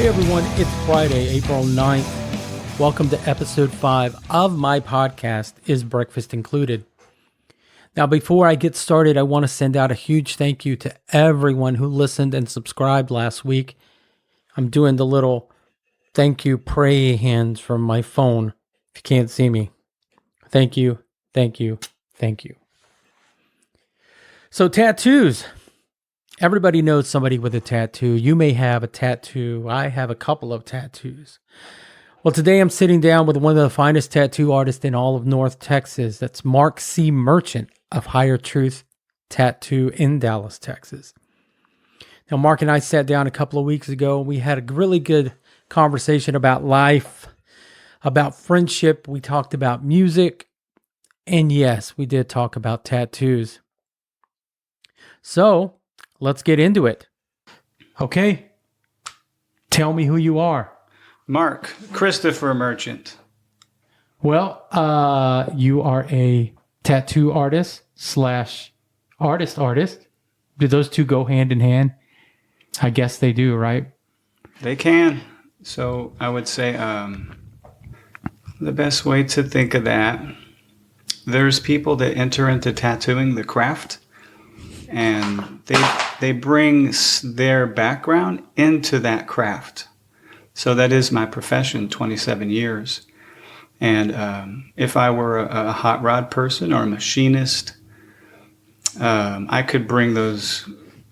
Hey everyone, it's Friday, April 9th. Welcome to episode 5 of my podcast, Is Breakfast Included? Now, before I get started, I want to send out a huge thank you to everyone who listened and subscribed last week. I'm doing the little thank you pray hands from my phone if you can't see me. Thank you, thank you, thank you. So tattoos. Everybody knows somebody with a tattoo. You may have a tattoo. I have a couple of tattoos. Well, today I'm sitting down with one of the finest tattoo artists in all of North Texas. That's Mark C. Merchant of Higher Truth Tattoo in Dallas, Texas. Now, Mark and I sat down a couple of weeks ago. We had a really good conversation about life, about friendship. We talked about music. And yes, we did talk about tattoos. So, let's get into it. Okay. Tell me who you are. Mark Christopher Merchant. Well, you are a tattoo artist / artist. Do those two go hand in hand? I guess they do, right? They can. So I would say the best way to think of that, there's people that enter into tattooing the craft, and they bring their background into that craft. So that is my profession, 27 years. And if I were a hot rod person or a machinist, I could bring those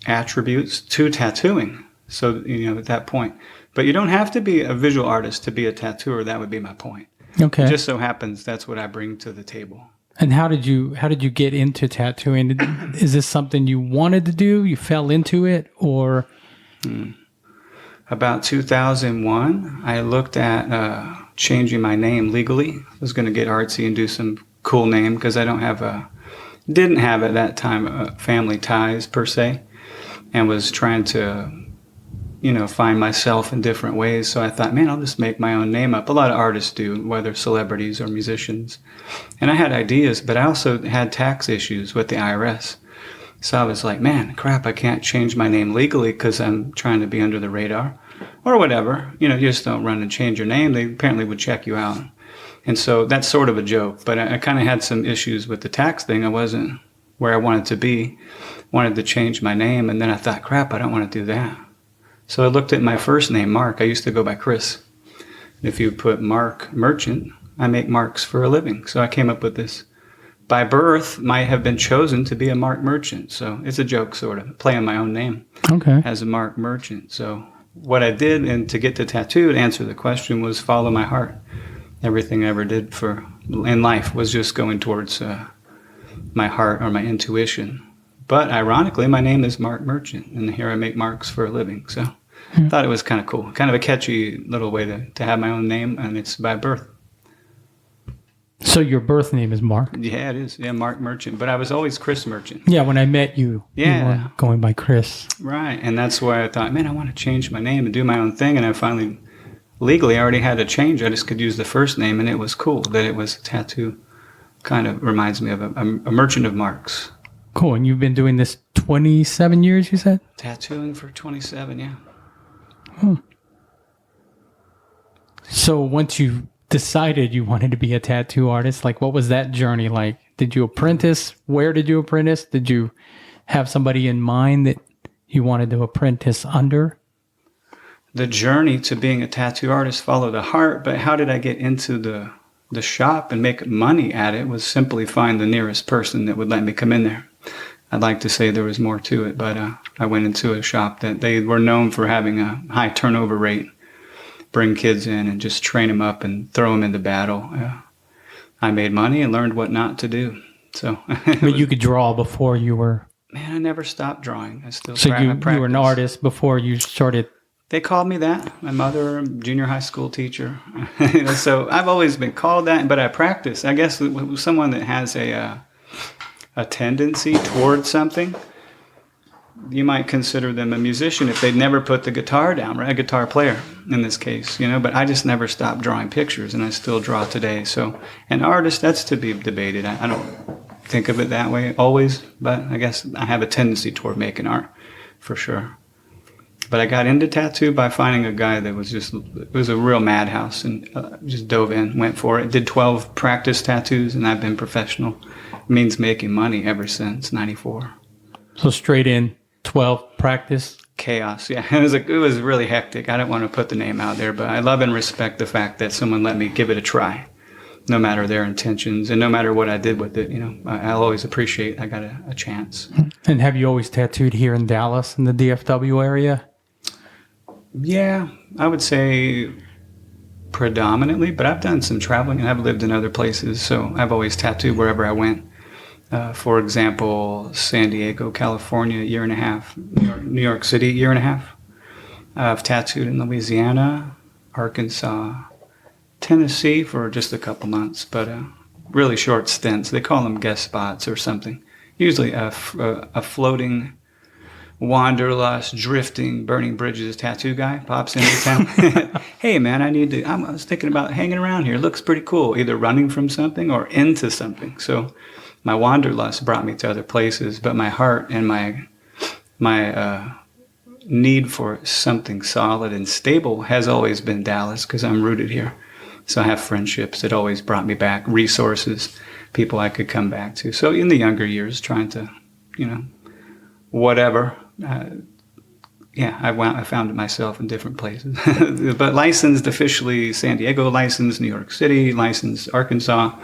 attributes to tattooing. So, at that point. But you don't have to be a visual artist to be a tattooer. That would be my point. Okay. It just so happens that's what I bring to the table. And how did you get into tattooing? Is this something you wanted to do? You fell into it, or? About 2001, I looked at changing my name legally. I was going to get artsy and do some cool name because I didn't have at that time family ties per se, and was trying to, find myself in different ways. So I thought, man, I'll just make my own name up. A lot of artists do, whether celebrities or musicians. And I had ideas, but I also had tax issues with the IRS. So I was like, man, crap, I can't change my name legally because I'm trying to be under the radar or whatever. You just don't run and change your name. They apparently would check you out. And so that's sort of a joke. But I kind of had some issues with the tax thing. I wasn't where I wanted to be. Wanted to change my name. And then I thought, crap, I don't want to do that. So I looked at my first name, Mark. I used to go by Chris. If you put Mark Merchant, I make marks for a living. So I came up with this. By birth, might have been chosen to be a Mark Merchant. So it's a joke, sort of, playing my own name as a Mark Merchant. So what I did, and to get the tattoo, to answer the question, was follow my heart. Everything I ever did in life was just going towards my heart or my intuition. But ironically, my name is Mark Merchant, and here I make marks for a living. So I thought it was kind of cool, kind of a catchy little way to have my own name, and it's by birth. So your birth name is Mark? Yeah, it is. Yeah, Mark Merchant. But I was always Chris Merchant. Yeah, when I met you, you were going by Chris. Right, and that's why I thought, man, I want to change my name and do my own thing. And I finally, legally, I already had a change. I just could use the first name, and it was cool that it was a tattoo. Kind of reminds me of a merchant of marks. Cool, and you've been doing this 27 years, you said? Tattooing for 27, yeah. So once you decided you wanted to be a tattoo artist, like what was that journey like? Did you apprentice? Where did you apprentice? Did you have somebody in mind that you wanted to apprentice under? The journey to being a tattoo artist followed the heart, but how did I get into the shop and make money at it was simply find the nearest person that would let me come in there. I'd like to say there was more to it, but I went into a shop that they were known for having a high turnover rate. Bring kids in and just train them up and throw them into battle. I made money and learned what not to do. So, but you could draw before you were. Man, I never stopped drawing. I still. So you were an artist before you started. They called me that. My mother, junior high school teacher. So I've always been called that, but I practice. I guess someone that has a tendency towards something, you might consider them a musician if they'd never put the guitar down, right? A guitar player in this case, but I just never stopped drawing pictures, and I still draw today. So an artist, that's to be debated. I don't think of it that way always, but I guess I have a tendency toward making art for sure. But I got into tattoo by finding a guy that was it was a real madhouse, and just dove in, went for it. Did 12 practice tattoos, and I've been professional. Means making money ever since '94. So straight in 12 practice. Chaos, yeah. It was really hectic. I don't want to put the name out there, but I love and respect the fact that someone let me give it a try, no matter their intentions and no matter what I did with it. I'll always appreciate I got a chance. And have you always tattooed here in Dallas, in the DFW area? Yeah, I would say predominantly, but I've done some traveling and I've lived in other places, so I've always tattooed wherever I went. For example, San Diego, California, a year and a half. New York City, a year and a half. I've tattooed in Louisiana, Arkansas, Tennessee for just a couple months, but really short stints. They call them guest spots or something. Usually a floating, wanderlust, drifting, burning bridges tattoo guy pops into town. Hey, man, I was thinking about hanging around here. It looks pretty cool, either running from something or into something. So my wanderlust brought me to other places, but my heart and my need for something solid and stable has always been Dallas because I'm rooted here. So I have friendships that always brought me back, resources, people I could come back to. So in the younger years, trying to, whatever. I found myself in different places. But licensed officially San Diego, licensed New York City, licensed Arkansas,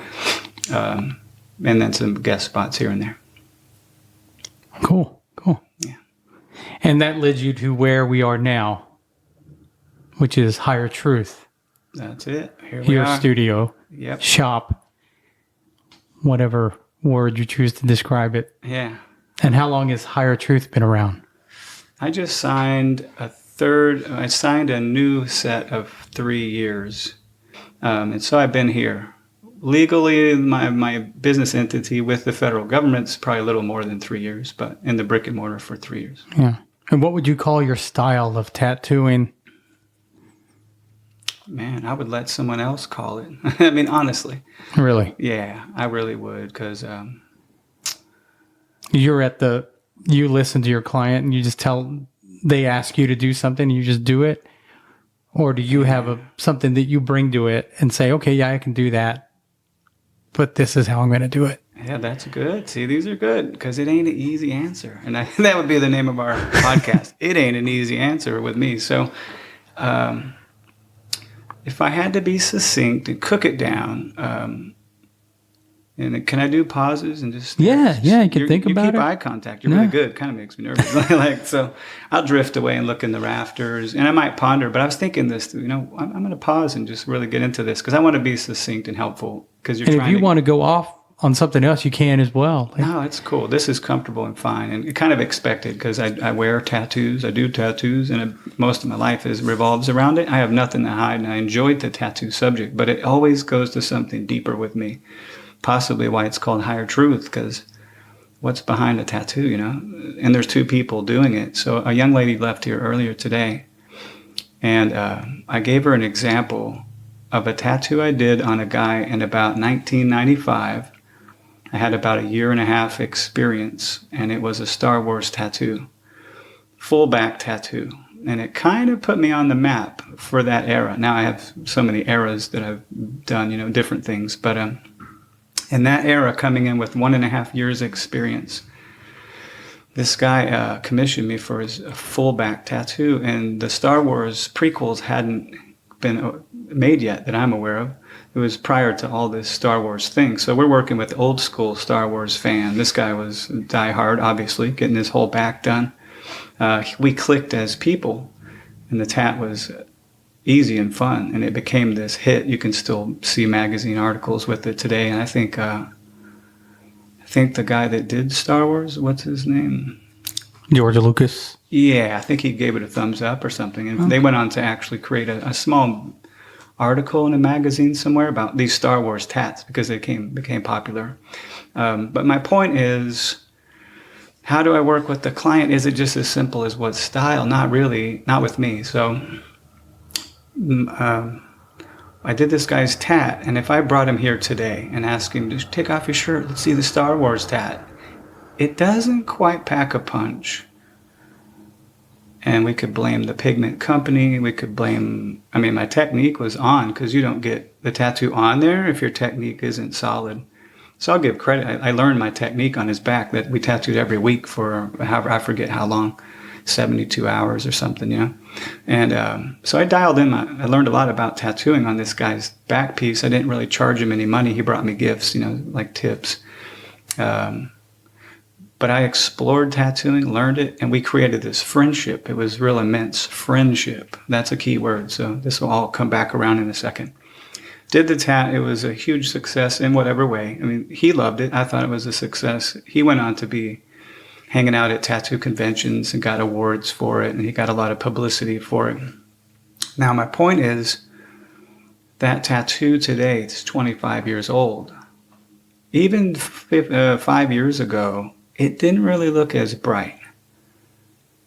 and then some guest spots here and there. Cool. Yeah. And that led you to where we are now, which is Higher Truth. That's it. Here we Your are. studio, Yep. shop, whatever word you choose to describe it. Yeah. And how long has Higher Truth been around? I just signed a new set of 3 years. And so I've been here. Legally, my business entity with the federal government's probably a little more than 3 years, but in the brick and mortar for 3 years. Yeah. And what would you call your style of tattooing? Man, I would let someone else call it. I mean, honestly. Really? Yeah, I really would, because you listen to your client and you just they ask you to do something and you just do it? Or do you have something that you bring to it and say, okay, yeah, I can do that, but this is how I'm going to do it? Yeah, that's good. See, these are good because it ain't an easy answer. And that would be the name of our podcast. It ain't an easy answer with me. So if I had to be succinct and cook it down, and can I do pauses and just... Yeah, you can think about it. You keep eye contact. You're really good. Kind of makes me nervous. So I'll drift away and look in the rafters, and I might ponder. But I was thinking this, I'm going to pause and just really get into this because I want to be succinct and helpful. Because if you want to go off on something else, you can as well. No, it's cool. This is comfortable and fine, and kind of expected because I wear tattoos. I do tattoos, and most of my life revolves around it. I have nothing to hide, and I enjoyed the tattoo subject, but it always goes to something deeper with me. Possibly why it's called Higher Truth, because what's behind a tattoo, And there's two people doing it. So a young lady left here earlier today, and I gave her an example of a tattoo I did on a guy in about 1995. I had about a year and a half experience, and it was a Star Wars tattoo, full back tattoo. And it kind of put me on the map for that era. Now I have so many eras that I've done, different things, but in that era, coming in with 1.5 years experience, this guy commissioned me for his full-back tattoo, and the Star Wars prequels hadn't been made yet that I'm aware of. It was prior to all this Star Wars thing. So we're working with old-school Star Wars fan. This guy was diehard, obviously, getting his whole back done. We clicked as people, and the tat was easy and fun, and it became this hit. You can still see magazine articles with it today, and I think the guy that did Star Wars, what's his name? George Lucas. Yeah, I think he gave it a thumbs up or something, and they went on to actually create a small article in a magazine somewhere about these Star Wars tats because they became popular. But my point is, how do I work with the client? Is it just as simple as what style? Not really, not with me. So I did this guy's tat, and if I brought him here today and asked him to take off your shirt, let's see the Star Wars tat, it doesn't quite pack a punch. And we could blame the pigment company. We could blame, I mean, my technique was on, because you don't get the tattoo on there if your technique isn't solid. So I'll give credit. I learned my technique on his back that we tattooed every week for, I forget how long, 72 hours or something, you know. And so I dialed in. I learned a lot about tattooing on this guy's back piece. I didn't really charge him any money. He brought me gifts, you know, like tips. But I explored tattooing, learned it, and we created this friendship. It was real immense friendship. That's a key word. So this will all come back around in a second. Did the tat. It was a huge success in whatever way. I mean, he loved it. I thought it was a success. He went on to be hanging out at tattoo conventions and got awards for it, and he got a lot of publicity for it. Now, my point is that tattoo today, it's 25 years old. Even 5 years ago, it didn't really look as bright.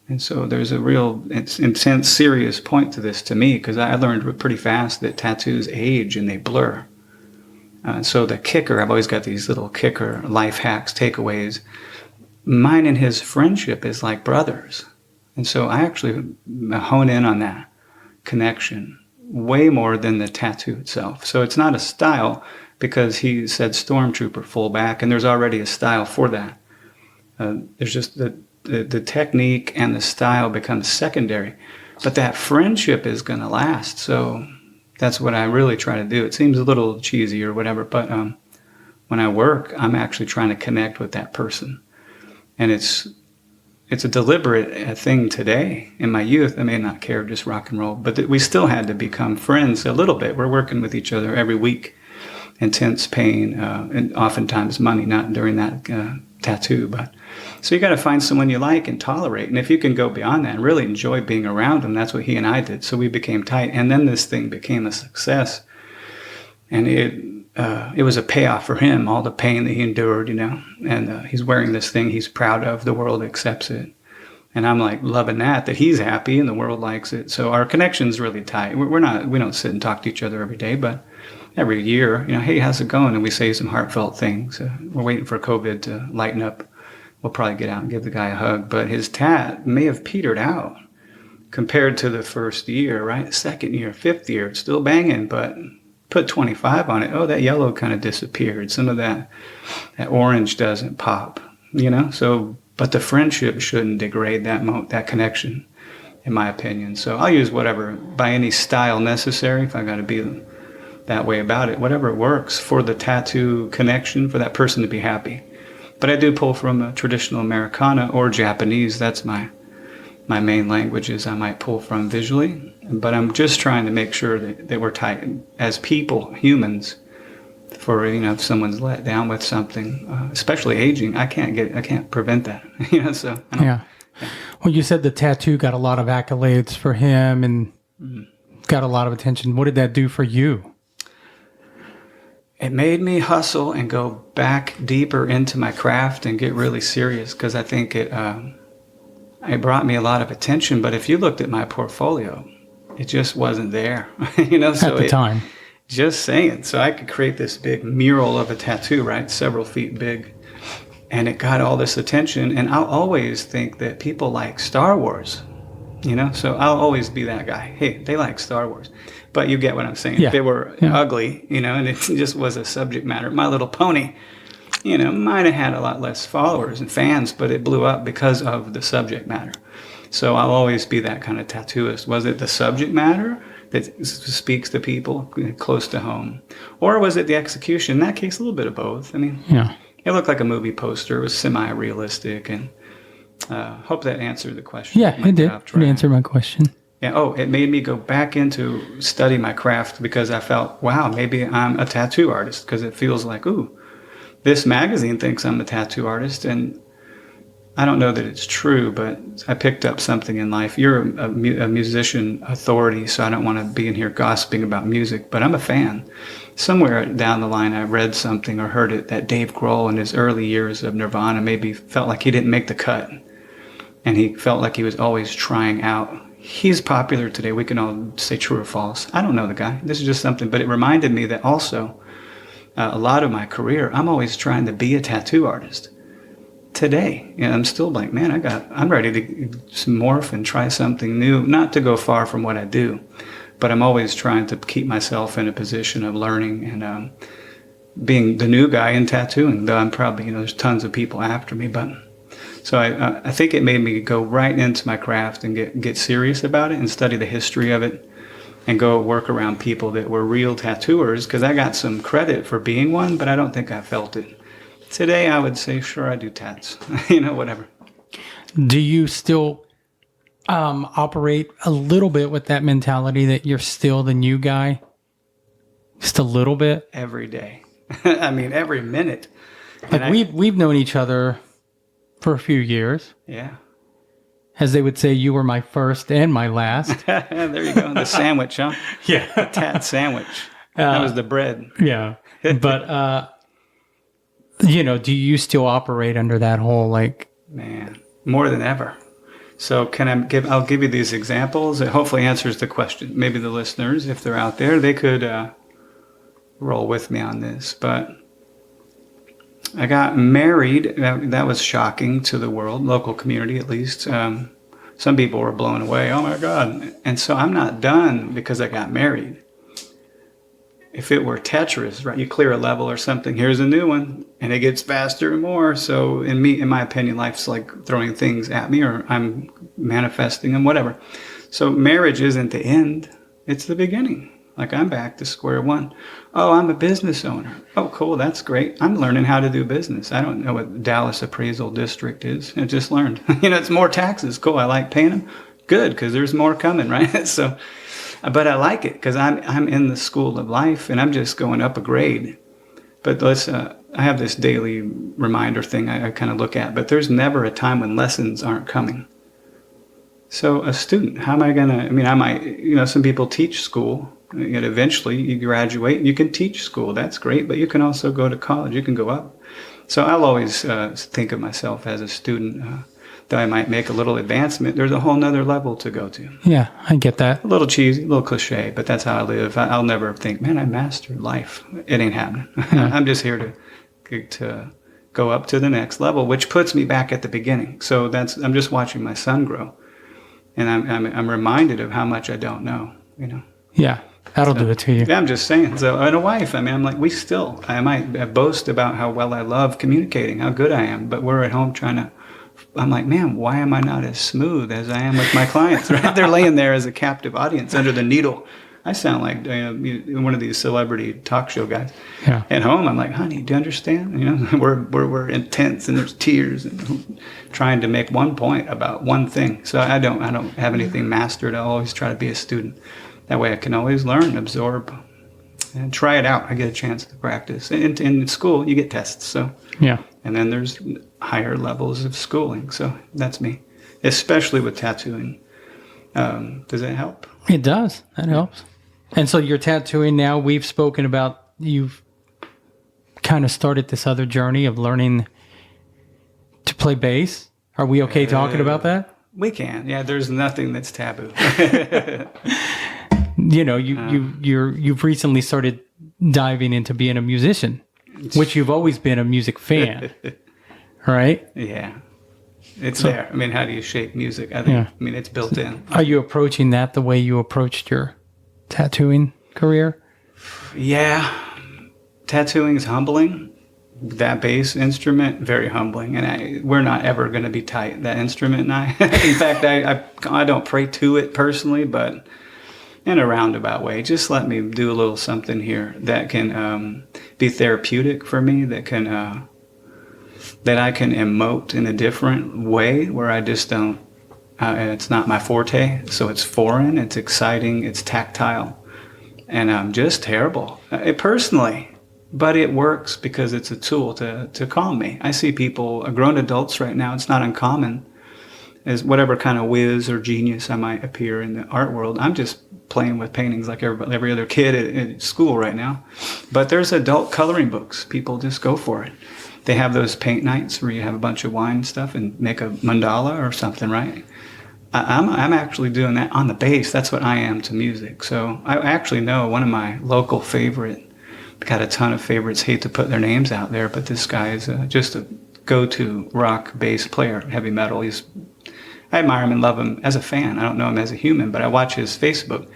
And so there's a real intense, serious point to this to me, because I learned pretty fast that tattoos age and they blur. So the kicker, I've always got these little kicker life hacks, takeaways. Mine and his friendship is like brothers. And so I actually hone in on that connection way more than the tattoo itself. So it's not a style, because he said Stormtrooper full back, and there's already a style for that. There's just the technique and the style becomes secondary, but that friendship is going to last. So that's what I really try to do. It seems a little cheesy or whatever, but when I work, I'm actually trying to connect with that person. And it's a deliberate thing today. In my youth, I may not care, just rock and roll, but we still had to become friends a little bit. We're working with each other every week. Intense pain, and oftentimes money, not during that tattoo. But so you got to find someone you like and tolerate. And if you can go beyond that and really enjoy being around them, that's what he and I did. So we became tight. And then this thing became a success. And it was a payoff for him, all the pain that he endured, you know. And he's wearing this thing he's proud of. The world accepts it. And I'm like loving that he's happy and the world likes it. So our connection's really tight. We don't sit and talk to each other every day, but every year, you know, hey, how's it going? And we say some heartfelt things. We're waiting for COVID to lighten up. We'll probably get out and give the guy a hug. But his tat may have petered out compared to the first year, right? Second year, fifth year, it's still banging, but put 25 on it. Oh, that yellow kind of disappeared. Some of that orange doesn't pop, you know? So, but the friendship shouldn't degrade that connection, in my opinion. So I'll use whatever, by any style necessary, if I got to be that way about it, whatever works for the tattoo connection, for that person to be happy. But I do pull from a traditional Americana or Japanese. That's my main languages I might pull from visually. But I'm just trying to make sure that we're tight as people, humans. For, you know, if someone's let down with something, especially aging, I can't prevent that. You know, so I don't, yeah. Well, you said the tattoo got a lot of accolades for him and got a lot of attention. What did that do for you? It made me hustle and go back deeper into my craft and get really serious, because I think it brought me a lot of attention. But if you looked at my portfolio, it just wasn't there, you know. So at the time, just saying. So I could create this big mural of a tattoo, right, several feet big, and it got all this attention. And I'll always think that people like Star Wars, you know. So I'll always be that guy. Hey, they like Star Wars. But you get what I'm saying. Yeah. If they were ugly, you know, and it just was a subject matter. My Little Pony, you know, might have had a lot less followers and fans, but it blew up because of the subject matter. So I'll always be that kind of tattooist. Was it the subject matter that speaks to people close to home? Or was it the execution? In that case, a little bit of both. I mean, it looked like a movie poster. It was semi-realistic. And hope that answered the question. Yeah, it did. It answered my question. Yeah. Oh, it made me go back into study my craft, because I felt, wow, maybe I'm a tattoo artist, because it feels like, ooh, this magazine thinks I'm a tattoo artist. And I don't know that it's true, but I picked up something in life. You're a musician authority, so I don't want to be in here gossiping about music, but I'm a fan. Somewhere down the line, I read something or heard it that Dave Grohl in his early years of Nirvana maybe felt like he didn't make the cut. And he felt like he was always trying out. He's popular today. We can all say true or false. I don't know the guy. This is just something. But it reminded me that also a lot of my career, I'm always trying to be a tattoo artist. today. I'm still like, man, I'm ready to morph and try something new, not to go far from what I do, but I'm always trying to keep myself in a position of learning and being the new guy in tattooing, though I'm probably, there's tons of people after me, but so I think it made me go right into my craft and get serious about it and study the history of it and go work around people that were real tattooers, because I got some credit for being one, but I don't think I felt it. Today, I would say, sure, I do tats, whatever. Do you still operate a little bit with that mentality that you're still the new guy? Just a little bit? Every day. I mean, every minute. Like we've known each other for a few years. Yeah. As they would say, you were my first and my last. There you go. The sandwich, huh? Yeah. The tat sandwich. That was the bread. Yeah. But, do you still operate under that whole, like... Man, more than ever. So I'll give you these examples. It hopefully answers the question. Maybe the listeners, if they're out there, they could roll with me on this. But I got married. That was shocking to the world, local community at least. Some people were blown away. Oh my God. And so I'm not done because I got married. If it were Tetris, right, you clear a level or something, here's a new one, and it gets faster and more. So in my opinion, life's like throwing things at me, or I'm manifesting them, whatever. So marriage isn't the end, it's the beginning. Like, I'm back to square one. Oh, I'm a business owner. Oh, cool, that's great. I'm learning how to do business. I don't know what Dallas Appraisal District is. I just learned. It's more taxes. Cool, I like paying them. Good, because there's more coming, right? So, but I like it because I'm in the school of life and I'm just going up a grade. But I have this daily reminder thing I kind of look at, but there's never a time when lessons aren't coming. So a student, how am I going to, I might, some people teach school. And eventually you graduate, you can teach school. That's great, but you can also go to college. You can go up. So I'll always think of myself as a student. Though I might make a little advancement, there's a whole nother level to go to. Yeah, I get that. A little cheesy, a little cliche, but that's how I live. I'll never think, man, I mastered life. It ain't happening. Yeah. I'm just here to go up to the next level, which puts me back at the beginning. So I'm just watching my son grow, and I'm reminded of how much I don't know. Yeah, that'll do it to you. Yeah, I'm just saying. So, and a wife, I'm like, I might boast about how well I love communicating, how good I am, but we're at home I'm like, man, why am I not as smooth as I am with my clients? Right? They're laying there as a captive audience under the needle. I sound like one of these celebrity talk show guys. Yeah. At home, I'm like, honey, do you understand? We're intense and there's tears and trying to make one point about one thing. So I don't have anything mastered. I always try to be a student. That way I can always learn, absorb, and try it out. I get a chance to practice. In school, you get tests. So yeah. And then there's higher levels of schooling. So that's me, especially with tattooing. Does that help? It does. That helps. And so you're tattooing now. We've spoken about you've kind of started this other journey of learning to play bass. Are we okay talking about that? We can. Yeah, there's nothing that's taboo. You've recently started diving into being a musician, which you've always been a music fan, right? Yeah. It's there. How do you shape music? I think, it's built in. Are you approaching that the way you approached your tattooing career? Yeah. Tattooing is humbling. That bass instrument, very humbling. And we're not ever going to be tight, that instrument and I. In fact, I don't pray to it personally, but in a roundabout way, just let me do a little something here that can be therapeutic for me, that I can emote in a different way where I just don't, it's not my forte, so it's foreign, it's exciting, it's tactile, and I'm just terrible personally. But it works because it's a tool to calm me. I see people, grown adults right now, it's not uncommon, as whatever kind of whiz or genius I might appear in the art world, I'm just playing with paintings like every other kid at school right now. But there's adult coloring books. People just go for it. They have those paint nights where you have a bunch of wine and stuff and make a mandala or something, right? I'm actually doing that on the bass. That's what I am to music. So I actually know one of my local favorite, got a ton of favorites, hate to put their names out there, but this guy is just a go-to rock bass player, heavy metal. I admire him and love him as a fan. I don't know him as a human, but I watch his Facebook,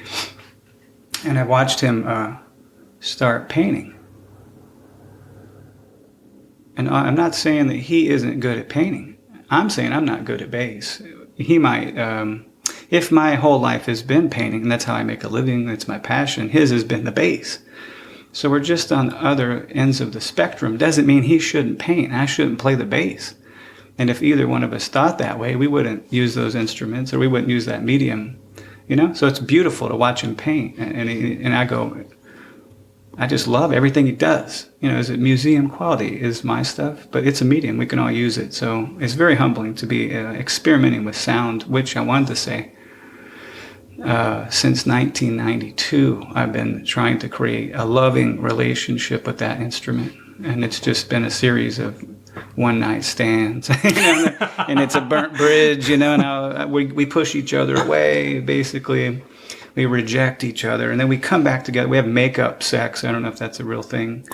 and I watched him start painting. And I'm not saying that he isn't good at painting. I'm saying I'm not good at bass. He might, if my whole life has been painting, and that's how I make a living, that's my passion, his has been the bass. So we're just on the other ends of the spectrum. Doesn't mean he shouldn't paint. I shouldn't play the bass. And if either one of us thought that way, we wouldn't use those instruments, or we wouldn't use that medium, you know? So it's beautiful to watch him paint. And I go, I just love everything he does. You know, is it museum quality is my stuff, but it's a medium. We can all use it. So it's very humbling to be experimenting with sound, which I wanted to say. Since 1992, I've been trying to create a loving relationship with that instrument. And it's just been a series of one-night stands. You know, and it's a burnt bridge, you know, and we push each other away, basically. We reject each other, and then we come back together. We have make-up sex. I don't know if that's a real thing.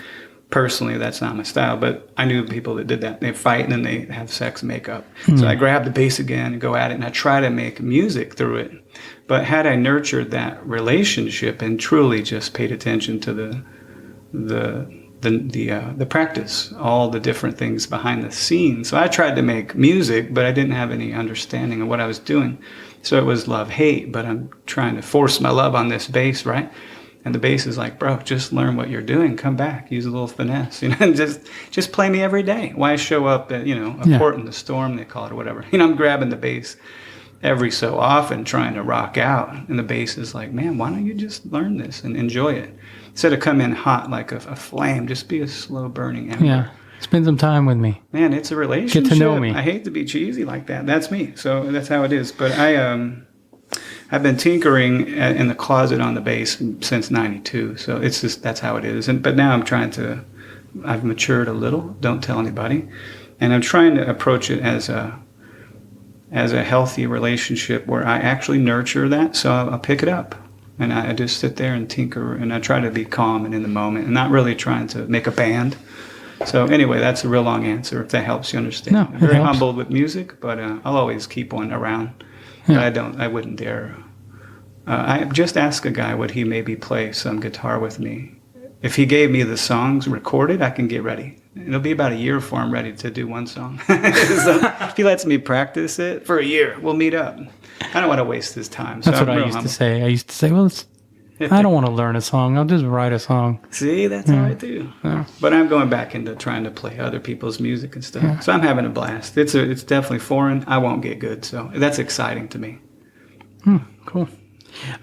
Personally, that's not my style, but I knew people that did that. They fight, and then they have sex and make-up. So I grab the bass again and go at it, and I try to make music through it. But had I nurtured that relationship and truly just paid attention to the practice, all the different things behind the scenes. So I tried to make music, but I didn't have any understanding of what I was doing. So it was love-hate, but I'm trying to force my love on this bass, right? And the bass is like, bro, just learn what you're doing. Come back, use a little finesse, you know, and just play me every day. Why show up at, you know, a port in the storm, they call it, or whatever. You know, I'm grabbing the bass every so often trying to rock out. And the bass is like, man, why don't you just learn this and enjoy it? Instead of come in hot like a flame, just be a slow burning ember. Yeah. Spend some time with me. Man, it's a relationship. Get to know me. I hate to be cheesy like that. That's me. So that's how it is. But I've been tinkering in the closet on the bass since '92. So it's just, that's how it is. But now I've matured a little. Don't tell anybody. And I'm trying to approach it as a healthy relationship where I actually nurture that. So I'll pick it up. And I just sit there and tinker. And I try to be calm and in the moment and not really trying to make a band. So anyway, that's a real long answer, if that helps you understand. No, I'm very helps. humbled with music, but I'll always keep one around. Yeah. But I wouldn't dare. I just asked a guy would he maybe play some guitar with me. If he gave me the songs recorded, I can get ready. It'll be about a year before I'm ready to do one song. So if he lets me practice it for a year, we'll meet up. I don't want to waste his time. So That's what I'm I real used to humble. say. I used to say, well, I don't want to learn a song. I'll just write a song. See, that's how I do. Yeah. But I'm going back into trying to play other people's music and stuff. Yeah. So I'm having a blast. It's definitely foreign. I won't get good, so that's exciting to me. Cool.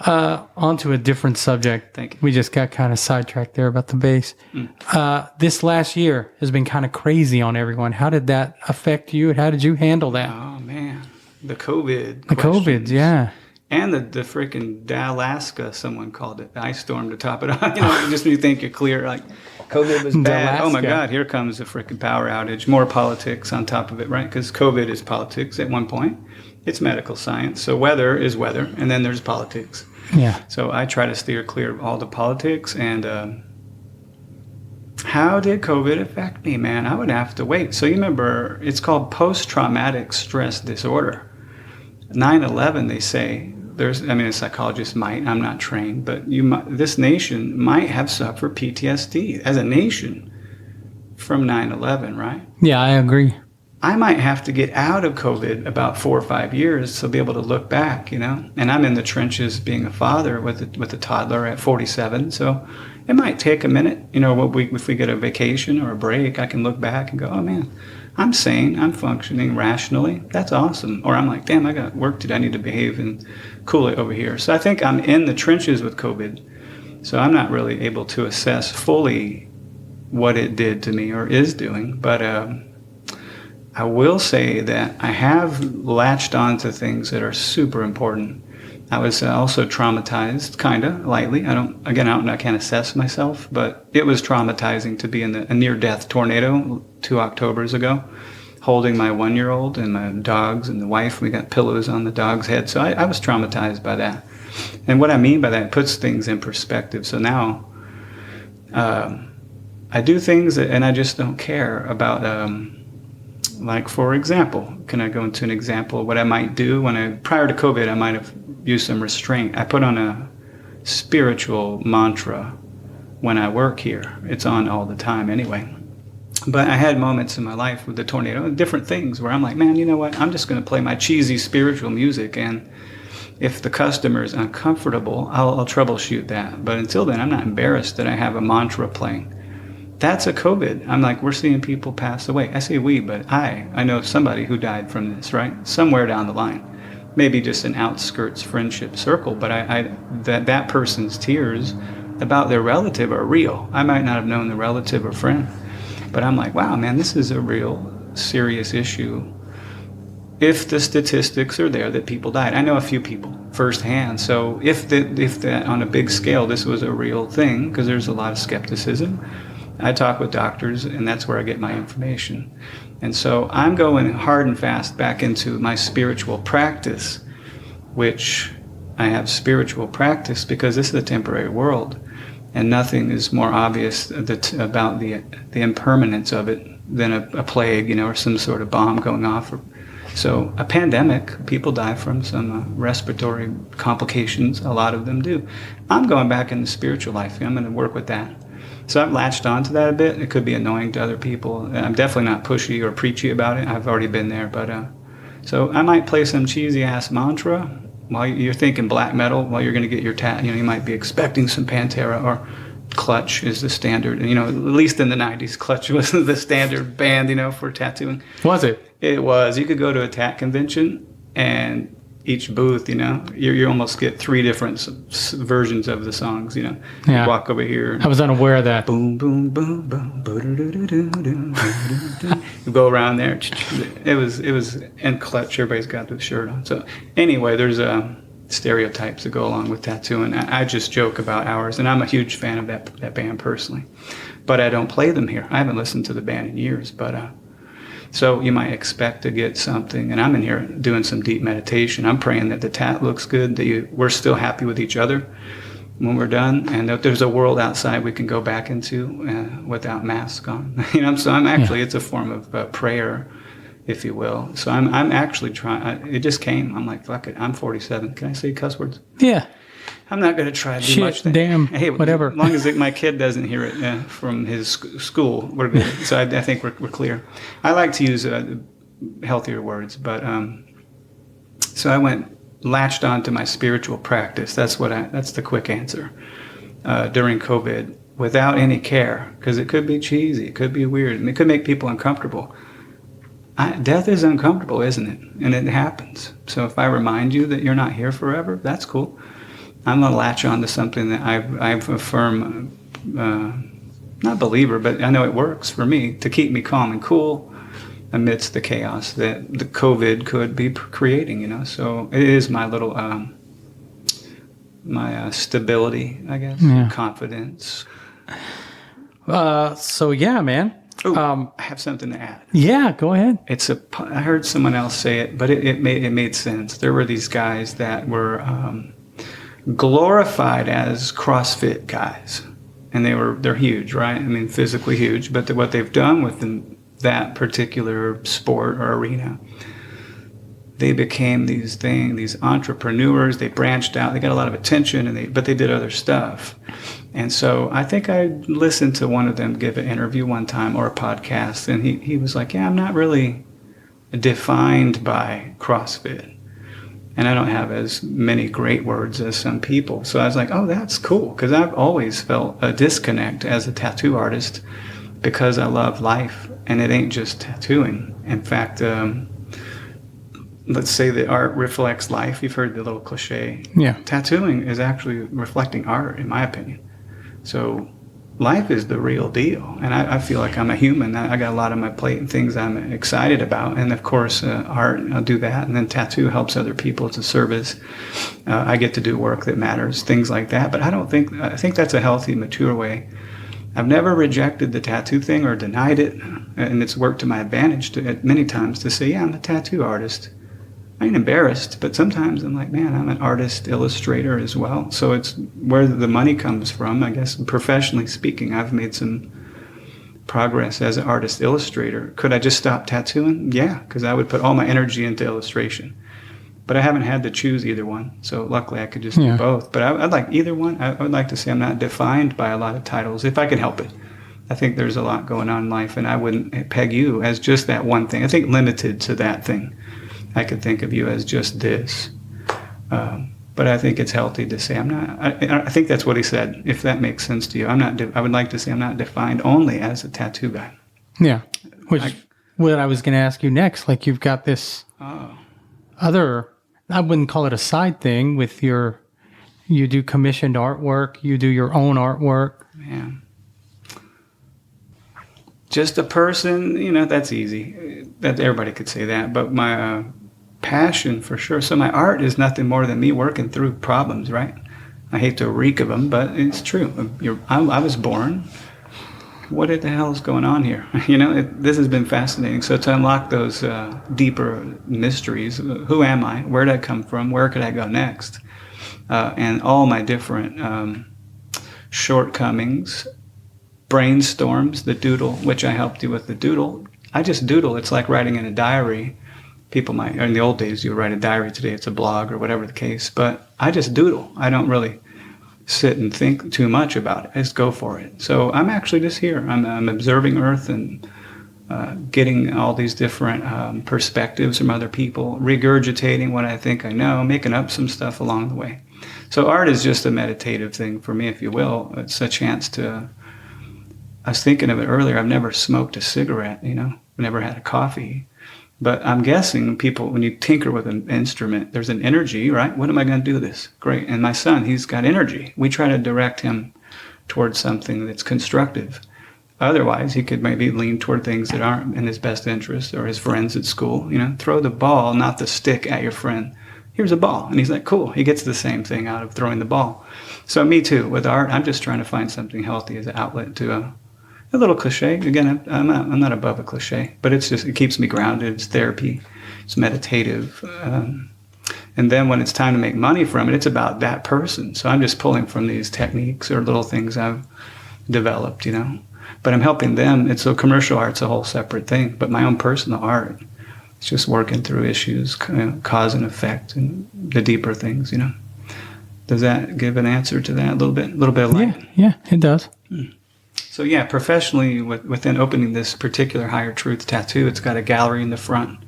On to a different subject. Thank you. We just got kind of sidetracked there about the bass. This last year has been kind of crazy on everyone. How did that affect you? How did you handle that? Oh, man. The COVID. The COVID, yeah. And the freaking Dalaska, someone called it, the ice storm to top it off. You know, just when you think you're clear, like COVID was bad. Oh my God, here comes a freaking power outage. More politics on top of it, right? Because COVID is politics at one point. It's medical science. So weather is weather, and then there's politics. Yeah. So I try to steer clear of all the politics. And how did COVID affect me, man? I would have to wait. So you remember, it's called post-traumatic stress disorder. 9/11, they say, a psychologist might, I'm not trained, but this nation might have suffered PTSD as a nation from 9/11, right? Yeah, I agree. I might have to get out of COVID about 4 or 5 years to be able to look back, you know? And I'm in the trenches being a father with a toddler at 47, so it might take a minute. You know, if we get a vacation or a break, I can look back and go, oh man, I'm sane, I'm functioning rationally. That's awesome. Or I'm like, damn, I got work to do. I need to behave and cool it over here. So I think I'm in the trenches with COVID. So I'm not really able to assess fully what it did to me or is doing. But I will say that I have latched on to things that are super important. I was also traumatized, kind of, lightly. I can't assess myself, but it was traumatizing to be in a near-death tornado 2 Octobers ago, holding my 1-year-old and my dogs and the wife. We got pillows on the dog's head, so I was traumatized by that. And what I mean by that, it puts things in perspective. So now I do things and I just don't care about Like, for example, can I go into an example of what I might do prior to COVID, I might have used some restraint. I put on a spiritual mantra when I work here. It's on all the time anyway. But I had moments in my life with the tornado, different things where I'm like, man, you know what? I'm just going to play my cheesy spiritual music. And if the customer is uncomfortable, I'll troubleshoot that. But until then, I'm not embarrassed that I have a mantra playing. That's a COVID. I'm like, we're seeing people pass away. I say we, but I know somebody who died from this, right? Somewhere down the line. Maybe just an outskirts friendship circle, but that person's tears about their relative are real. I might not have known the relative or friend, but I'm like, wow, man, this is a real serious issue. If the statistics are there that people died, I know a few people firsthand. So if that on a big scale, this was a real thing, because there's a lot of skepticism. I talk with doctors, and that's where I get my information. And so I'm going hard and fast back into my spiritual practice, which I have spiritual practice because this is a temporary world, and nothing is more obvious about the impermanence of it than a plague, or some sort of bomb going off. So a pandemic, people die from some respiratory complications. A lot of them do. I'm going back in the spiritual life. I'm going to work with that. So I've latched onto that a bit. It could be annoying to other people. I'm definitely not pushy or preachy about it. I've already been there. But so I might play some cheesy ass mantra while you're thinking black metal. While you're going to get your you might be expecting some Pantera, or Clutch is the standard. At least in the '90s, Clutch was the standard band. For tattooing. Was it? It was. You could go to a tat convention, and each booth, you almost get 3 different versions of the songs, Yeah. You walk over here. I was unaware of that. Boom, boom, boom, boom. You go around there. It was, and Clutch, everybody's got the shirt on. So anyway, there's stereotypes that go along with tattooing. I just joke about ours, and I'm a huge fan of that band personally. But I don't play them here. I haven't listened to the band in years, but... So you might expect to get something, and I'm in here doing some deep meditation. I'm praying that the tat looks good, that we're still happy with each other when we're done, and that there's a world outside we can go back into without masks on. So I'm actually, it's a form of prayer, if you will. So I'm actually trying. It just came. I'm like, fuck it. I'm 47. Can I say cuss words? Yeah. I'm not going to try to do much. Damn, hey, whatever. As long as my kid doesn't hear it from his school, we're good. So I think we're clear. I like to use healthier words, but so I latched on to my spiritual practice. That's the quick answer. During COVID, without any care, because it could be cheesy, it could be weird, and it could make people uncomfortable. Death is uncomfortable, isn't it? And it happens. So if I remind you that you're not here forever, that's cool. I'm going to latch on to something that I've a firm, not believer, but I know it works for me to keep me calm and cool amidst the chaos that the COVID could be creating, So it is my little, my stability, I guess, confidence. So yeah, man. Ooh, I have something to add. Yeah, go ahead. I heard someone else say it, but it made sense. There were these guys that were glorified as CrossFit guys, and they're huge, right? I mean, physically huge. But what they've done with that particular sport or arena, they became these entrepreneurs. They branched out. They got a lot of attention, but they did other stuff. And so I think I listened to one of them give an interview one time or a podcast, and he was like, yeah, I'm not really defined by CrossFit. And I don't have as many great words as some people. So I was like, oh, that's cool. Because I've always felt a disconnect as a tattoo artist because I love life. And it ain't just tattooing. In fact, let's say that art reflects life. You've heard the little cliche. Yeah. Tattooing is actually reflecting art, in my opinion. So life is the real deal. And I feel like I'm a human. I got a lot on my plate and things I'm excited about. And of course, art, I'll do that. And then tattoo helps other people. It's a service. I get to do work that matters, things like that. But I think that's a healthy, mature way. I've never rejected the tattoo thing or denied it. And it's worked to my advantage many times to say, yeah, I'm a tattoo artist. I ain't embarrassed, but sometimes I'm like, man, I'm an artist, illustrator as well. So it's where the money comes from, I guess, professionally speaking. I've made some progress as an artist illustrator. Could I just stop tattooing? Yeah, because I would put all my energy into illustration. But I haven't had to choose either one. So luckily I could just do both. But I'd like either one. I would like to say I'm not defined by a lot of titles, if I can help it. I think there's a lot going on in life, and I wouldn't peg you as just that one thing. I think limited to that thing. I could think of you as just this. But I think it's healthy to say I'm not. I think that's what he said. If that makes sense to you, I'm not. I would like to say I'm not defined only as a tattoo guy. Yeah, what I was going to ask you next. Like you've got this other. I wouldn't call it a side thing with you do commissioned artwork. You do your own artwork. Yeah. Just a person, that's easy. That everybody could say that. But my passion, for sure. So my art is nothing more than me working through problems, right? I hate to reek of them, but it's true. I was born. What the hell is going on here? This has been fascinating. So to unlock those deeper mysteries, who am I? Where did I come from? Where could I go next? And all my different shortcomings, brainstorms, the doodle, which I helped you with the doodle. I just doodle. It's like writing in a diary. People in the old days, you would write a diary. Today it's a blog or whatever the case. But I just doodle. I don't really sit and think too much about it. I just go for it. So I'm actually just here. I'm observing Earth and getting all these different perspectives from other people, regurgitating what I think I know, making up some stuff along the way. So art is just a meditative thing for me, if you will. It's a chance to... I was thinking of it earlier. I've never smoked a cigarette, never had a coffee. But I'm guessing people, when you tinker with an instrument, there's an energy, right? What am I going to do this? Great. And my son, he's got energy. We try to direct him towards something that's constructive. Otherwise, he could maybe lean toward things that aren't in his best interest, or his friends at school. Throw the ball, not the stick, at your friend. Here's a ball. And he's like, cool. He gets the same thing out of throwing the ball. So me too. With art, I'm just trying to find something healthy as an outlet to a little cliche. Again, I'm not above a cliche, but it keeps me grounded. It's therapy. It's meditative. And then when it's time to make money from it, it's about that person. So I'm just pulling from these techniques or little things I've developed, But I'm helping them. So commercial art's a whole separate thing. But my own personal art, it's just working through issues, cause and effect, and the deeper things, Does that give an answer to that a little bit? A little bit of light? Yeah, it does. So yeah, professionally, within opening this particular Higher Truth tattoo, it's got a gallery in the front.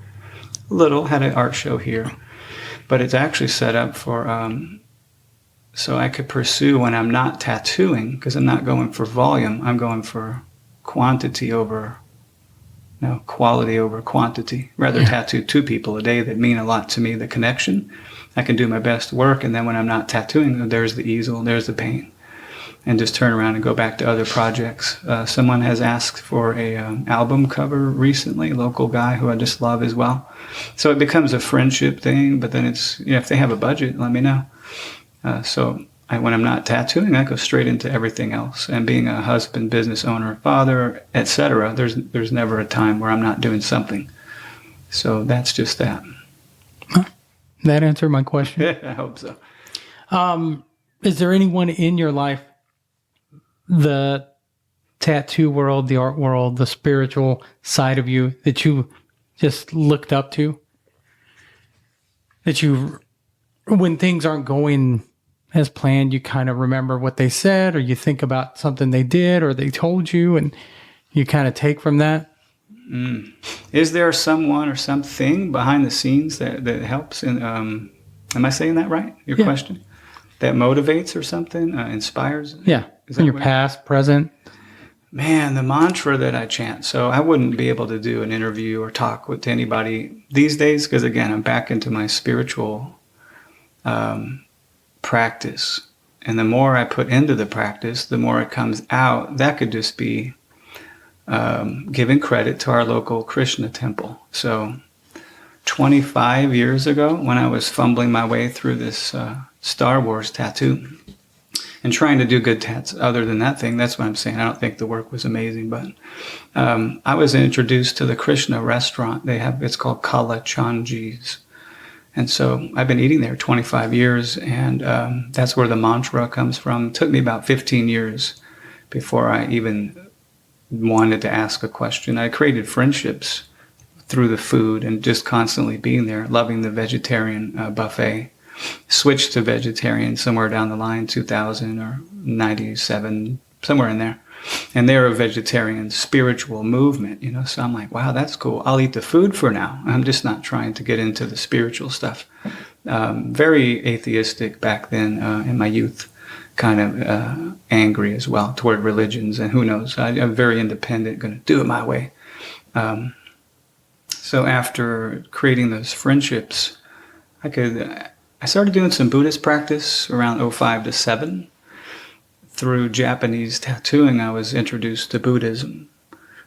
Had an art show here. But it's actually set up for, so I could pursue when I'm not tattooing, because I'm not going for volume, I'm going for quality over quantity. Rather tattoo 2 people a day that mean a lot to me, the connection. I can do my best work, and then when I'm not tattooing, there's the easel, there's the paint. And just turn around and go back to other projects. Someone has asked for a album cover recently, a local guy who I just love as well. So it becomes a friendship thing, but then it's, if they have a budget, let me know. When I'm not tattooing, I go straight into everything else. And being a husband, business owner, father, etc., there's never a time where I'm not doing something. So that's just that. That answered my question. I hope so. Is there anyone in your life, the tattoo world, the art world, the spiritual side of you, that you just looked up to? That you, when things aren't going as planned, you kind of remember what they said, or you think about something they did or they told you, and you kind of take from that? Is there someone or something behind the scenes that helps? Am I saying that right? Your question? That motivates or something, inspires? Yeah. In your past, present? Man, the mantra that I chant. So I wouldn't be able to do an interview or talk with anybody these days because, again, I'm back into my spiritual practice. And the more I put into the practice, the more it comes out. That could just be giving credit to our local Krishna temple. So 25 years ago, when I was fumbling my way through this Star Wars tattoo and trying to do good tats other than that thing, that's what I'm saying. I don't think the work was amazing, but I was introduced to the Krishna restaurant. It's called Kala Chanji's. And so I've been eating there 25 years, and that's where the mantra comes from. It took me about 15 years before I even wanted to ask a question. I created friendships through the food and just constantly being there, loving the vegetarian buffet. Switched to vegetarian somewhere down the line, 2000 or 97, somewhere in there. And they're a vegetarian spiritual movement, so I'm like, wow, that's cool. I'll eat the food for now. I'm just not trying to get into the spiritual stuff. Very atheistic back then in my youth, kind of angry as well toward religions, and who knows, I'm very independent, going to do it my way. So after creating those friendships, I started doing some Buddhist practice around 05 to 07. Through Japanese tattooing, I was introduced to Buddhism,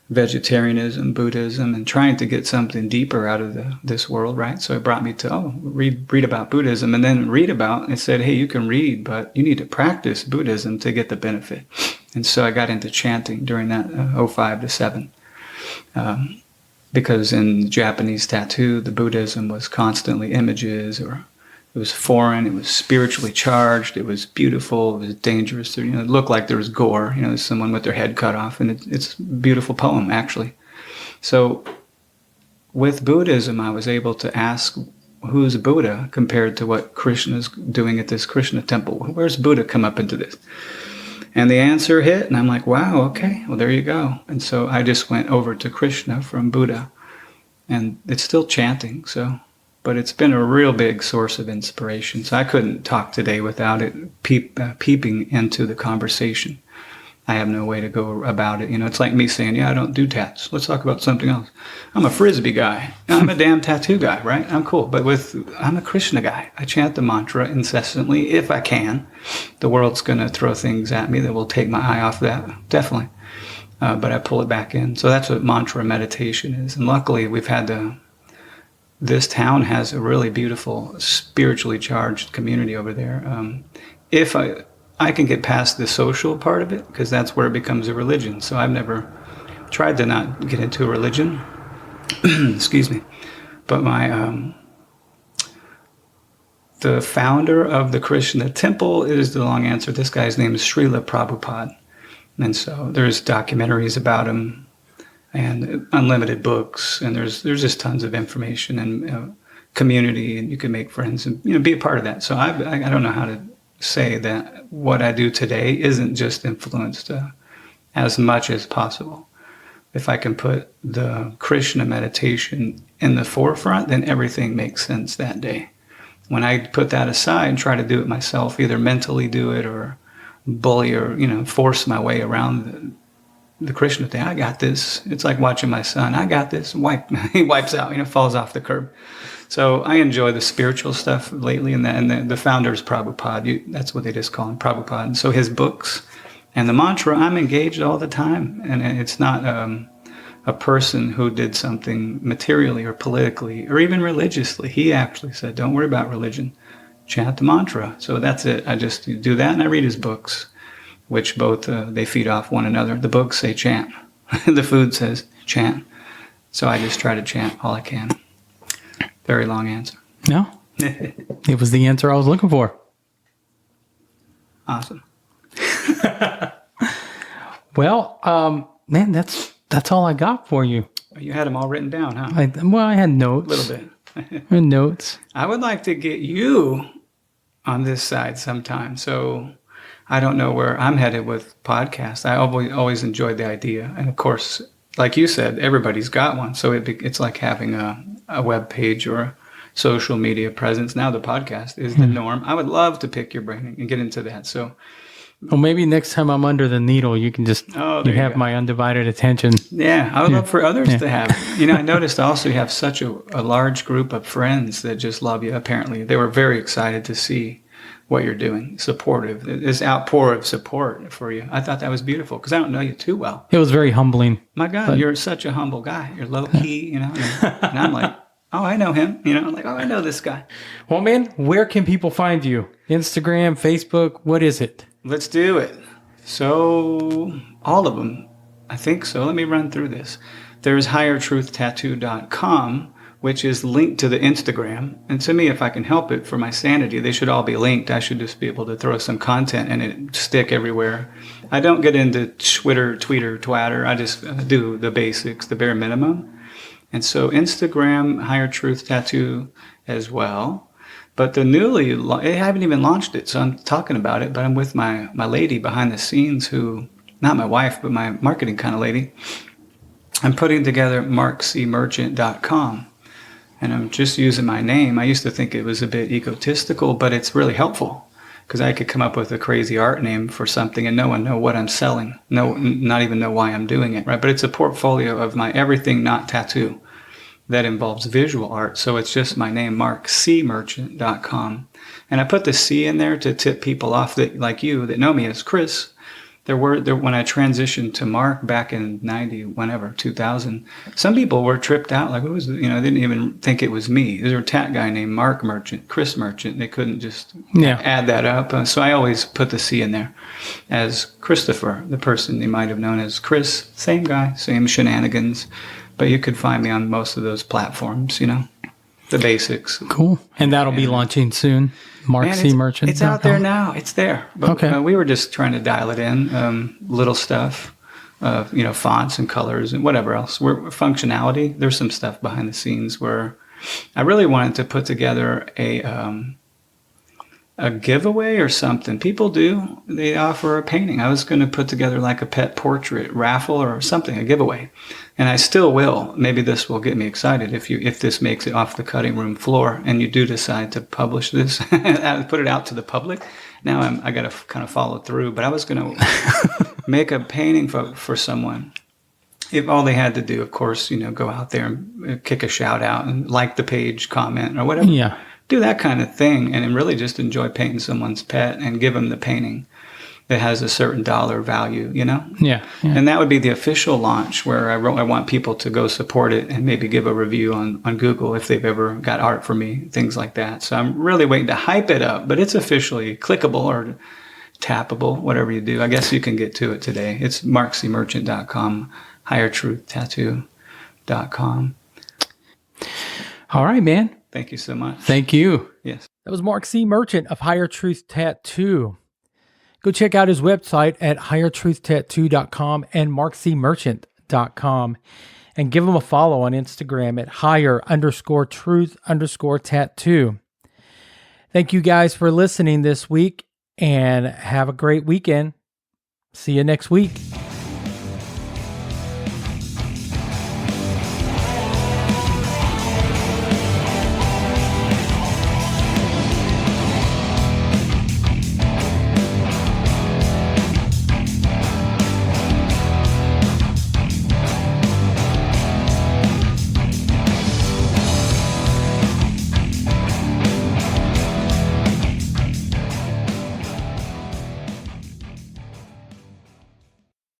vegetarianism, Buddhism, and trying to get something deeper out of this world, right? So it brought me to, read about Buddhism, and then it said, hey, you can read, but you need to practice Buddhism to get the benefit. And so I got into chanting during that 05 to 07. Because in Japanese tattoo, the Buddhism was constantly images, or it was foreign, it was spiritually charged, it was beautiful, it was dangerous. It looked like there was gore, someone with their head cut off, and it's a beautiful poem, actually. So with Buddhism, I was able to ask, who's Buddha compared to what Krishna's doing at this Krishna temple? Where's Buddha come up into this? And the answer hit, and I'm like, wow, okay, well, there you go. And so I just went over to Krishna from Buddha, and it's still chanting, but it's been a real big source of inspiration. So I couldn't talk today without it peeping into the conversation. I have no way to go about it. It's like me saying, yeah, I don't do tats. Let's talk about something else. I'm a Frisbee guy. I'm a damn tattoo guy, right? I'm cool. But I'm a Krishna guy. I chant the mantra incessantly if I can. The world's going to throw things at me that will take my eye off that, definitely. But I pull it back in. So that's what mantra meditation is. And luckily, we've had this town has a really beautiful, spiritually charged community over there. If I can get past the social part of it, because that's where it becomes a religion. So I've never tried to not get into a religion. Excuse me. But the founder of the Krishna temple is the long answer. This guy's name is Srila Prabhupada. And so there's documentaries about him, and unlimited books, and there's just tons of information and community, and you can make friends and be a part of that. So I don't know how to say that what I do today isn't just influenced as much as possible. If I can put the Krishna meditation in the forefront, then everything makes sense that day. When I put that aside and try to do it myself, either mentally do it or bully or force my way around the Krishna thing, I got this. It's like watching my son. I got this. He wipes out, falls off the curb. So I enjoy the spiritual stuff lately, and the founder is Prabhupada. That's what they just call him, Prabhupada. And so his books and the mantra, I'm engaged all the time. And it's not a person who did something materially or politically or even religiously. He actually said, don't worry about religion. Chant the mantra. So that's it. I just do that, and I read his books, which both, they feed off one another. The books say chant. The food says chant. So I just try to chant all I can. Very long answer. No, it was the answer I was looking for. Awesome. Well, man, that's all I got for you. You had them all written down, huh? I had notes. A little bit. I had notes. I would like to get you on this side sometime. So I don't know where I'm headed with podcasts. I always enjoyed the idea. And of course, like you said, everybody's got one. So it's like having a web page or a social media presence. Now the podcast is the norm. I would love to pick your brain and get into that. So, well, maybe next time I'm under the needle, you can just you have my undivided attention. Yeah, I would love for others to have. I noticed also you have such a large group of friends that just love you. Apparently, they were very excited to see what you're doing, supportive. This outpour of support for you. I thought that was beautiful because I don't know you too well. It was very humbling. My God, you're such a humble guy. You're low key, and I'm like, oh, I know him. I'm like, oh, I know this guy. Well, man, where can people find you? Instagram, Facebook, what is it? Let's do it. So all of them, I think so. Let me run through this. There's highertruthtattoo.com, which is linked to the Instagram. And to me, if I can help it for my sanity, they should all be linked. I should just be able to throw some content and it stick everywhere. I don't get into Twitter, twatter. I just do the basics, the bare minimum. And so Instagram, Higher Truth Tattoo as well. But I haven't even launched it, so I'm talking about it. But I'm with my lady behind the scenes who, not my wife, but my marketing kind of lady. I'm putting together markcmerchant.com. And I'm just using my name. I used to think it was a bit egotistical, but it's really helpful because I could come up with a crazy art name for something and no one know what I'm selling. Not even know why I'm doing it, right? But it's a portfolio of my everything not tattoo that involves visual art. So it's just my name, markcmerchant.com. And I put the C in there to tip people off that, like you, that know me as Chris. When I transitioned to Mark back in 2000, some people were tripped out. Like, they didn't even think it was me. There's a tat guy named Mark Merchant, Chris Merchant. They couldn't just add that up. So I always put the C in there as Christopher, the person you might have known as Chris. Same guy, same shenanigans. But you could find me on most of those platforms, the basics. Cool. And that'll be launching soon. Mark C. Merchant. It's out there now. It's there. But, okay. We were just trying to dial it in. Little stuff, fonts and colors and whatever else. Functionality. There's some stuff behind the scenes where I really wanted to put together a giveaway or something. People do. They offer a painting. I was going to put together like a pet portrait raffle or something, a giveaway. And I still will. Maybe this will get me excited if this makes it off the cutting room floor and you do decide to publish this, put it out to the public. Now I got to kind of follow through. But I was going to make a painting for someone. If all they had to do, of course, go out there and kick a shout out and like the page, comment or whatever. Yeah. Do that kind of thing and really just enjoy painting someone's pet and give them the painting that has a certain dollar value, Yeah. And that would be the official launch where I want people to go support it and maybe give a review on Google if they've ever got art for me, things like that. So I'm really waiting to hype it up, but it's officially clickable or tappable, whatever you do. I guess you can get to it today. It's markcmerchant.com, highertruthtattoo.com. All right, man. Thank you so much. Thank you. Yes. That was Mark C. Merchant of Higher Truth Tattoo. Go check out his website at highertruthtattoo.com and markcmerchant.com and give him a follow on Instagram at higher_truth_tattoo. Thank you guys for listening this week and have a great weekend. See you next week.